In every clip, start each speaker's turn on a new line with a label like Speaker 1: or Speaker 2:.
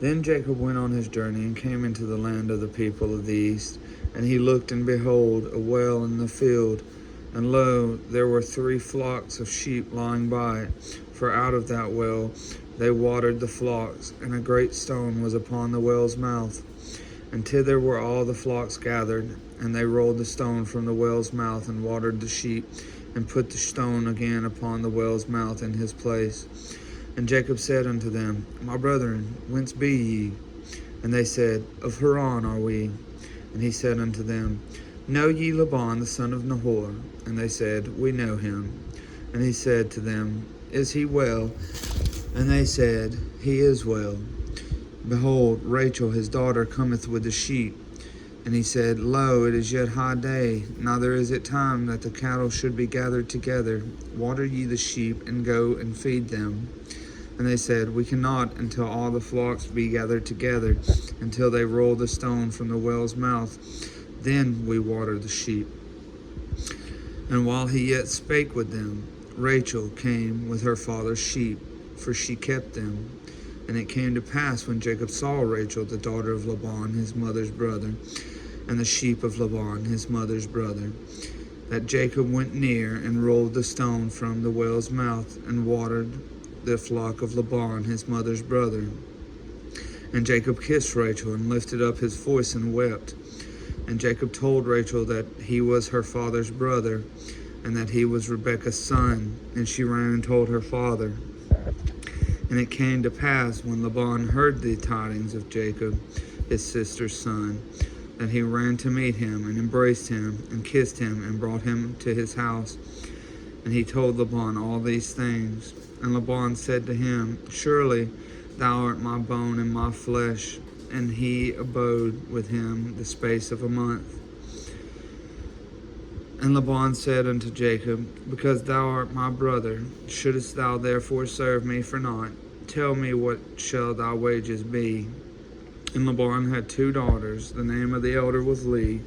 Speaker 1: Then Jacob went on his journey and came into the land of the people of the east. And he looked, and behold, a well in the field. And lo, there were 3 flocks of sheep lying by it. For out of that well they watered the flocks, and a great stone was upon the well's mouth. And thither were all the flocks gathered, and they rolled the stone from the well's mouth, and watered the sheep, and put the stone again upon the well's mouth in his place. And Jacob said unto them, My brethren, whence be ye? And they said, Of Haran are we. And he said unto them, Know ye Laban the son of Nahor? And they said, We know him. And he said to them, Is he well? And they said, He is well. Behold, Rachel his daughter cometh with the sheep. And he said, Lo, it is yet high day, neither is it time that the cattle should be gathered together. Water ye the sheep, and go and feed them. And they said, We cannot until all the flocks be gathered together, until they roll the stone from the well's mouth. Then we water the sheep. And while he yet spake with them, Rachel came with her father's sheep, for she kept them. And it came to pass, when Jacob saw Rachel, the daughter of Laban, his mother's brother, and the sheep of Laban, his mother's brother, that Jacob went near and rolled the stone from the well's mouth, and watered the flock of Laban, his mother's brother. And Jacob kissed Rachel, and lifted up his voice, and wept. And Jacob told Rachel that he was her father's brother, and that he was Rebekah's son. And she ran and told her father. And it came to pass, when Laban heard the tidings of Jacob, his sister's son, that he ran to meet him, and embraced him, and kissed him, and brought him to his house. And he told Laban all these things. And Laban said to him, Surely thou art my bone and my flesh. And he abode with him the space of a month. And Laban said unto Jacob, Because thou art my brother, shouldest thou therefore serve me for naught? Tell me, what shall thy wages be? And Laban had 2 daughters. The name of the elder was Leah,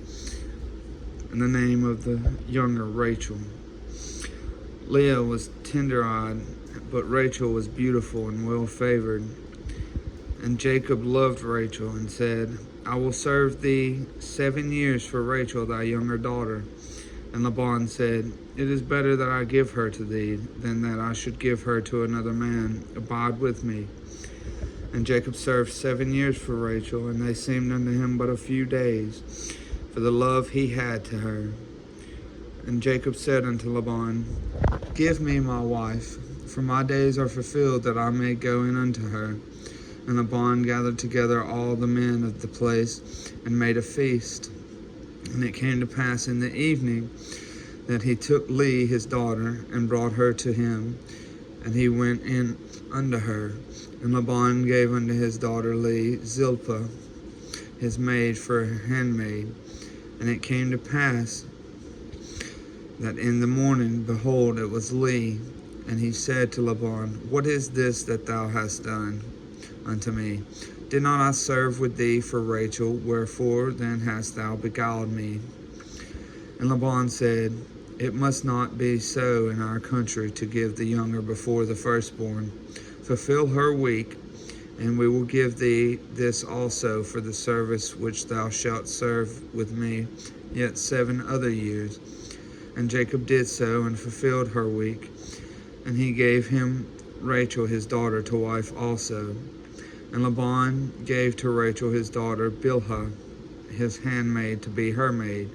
Speaker 1: and the name of the younger Rachel. Leah was tender-eyed, but Rachel was beautiful and well-favored. And Jacob loved Rachel, and said, I will serve thee 7 years for Rachel thy younger daughter. And Laban said, It is better that I give her to thee, than that I should give her to another man. Abide with me. And Jacob served 7 years for Rachel, and they seemed unto him but a few days, for the love he had to her. And Jacob said unto Laban, Give me my wife, for my days are fulfilled, that I may go in unto her. And Laban gathered together all the men of the place, and made a feast. And it came to pass in the evening, that he took Leah his daughter, and brought her to him. And he went in unto her. And Laban gave unto his daughter Leah Zilpah, his maid, for a handmaid. And it came to pass, that in the morning, behold, it was Leah. And he said to Laban, What is this that thou hast done unto me? Did not I serve with thee for Rachel? Wherefore then hast thou beguiled me? And Laban said, It must not be so in our country, to give the younger before the firstborn. Fulfill her week, and we will give thee this also for the service which thou shalt serve with me yet 7 other years. And Jacob did so, and fulfilled her week. And he gave him Rachel his daughter to wife also. And Laban gave to Rachel his daughter Bilhah, his handmaid, to be her maid.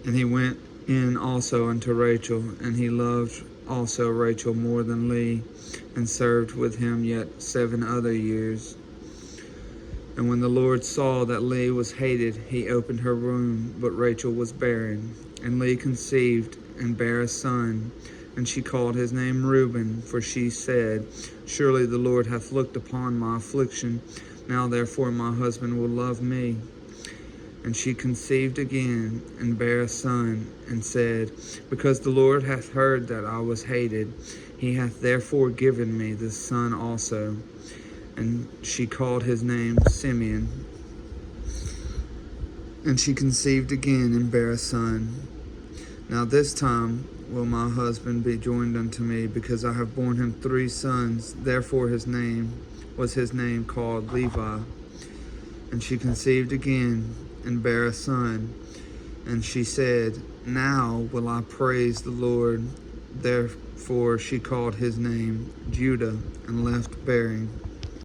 Speaker 1: And he went in also unto Rachel, and he loved also Rachel more than Leah, and served with him yet 7 other years. And when the Lord saw that Leah was hated, he opened her womb, but Rachel was barren. And Leah conceived, and bare a son. And she called his name Reuben, for she said, Surely the Lord hath looked upon my affliction. Now therefore my husband will love me. And she conceived again, and bare a son, and said, Because the Lord hath heard that I was hated, he hath therefore given me this son also. And she called his name Simeon. And she conceived again, and bare a son. Now this time will my husband be joined unto me, because I have borne him 3 sons. Therefore his name was his name called Levi. And she conceived again and bare a son. And she said, Now will I praise the Lord. Therefore she called his name Judah, and left bearing.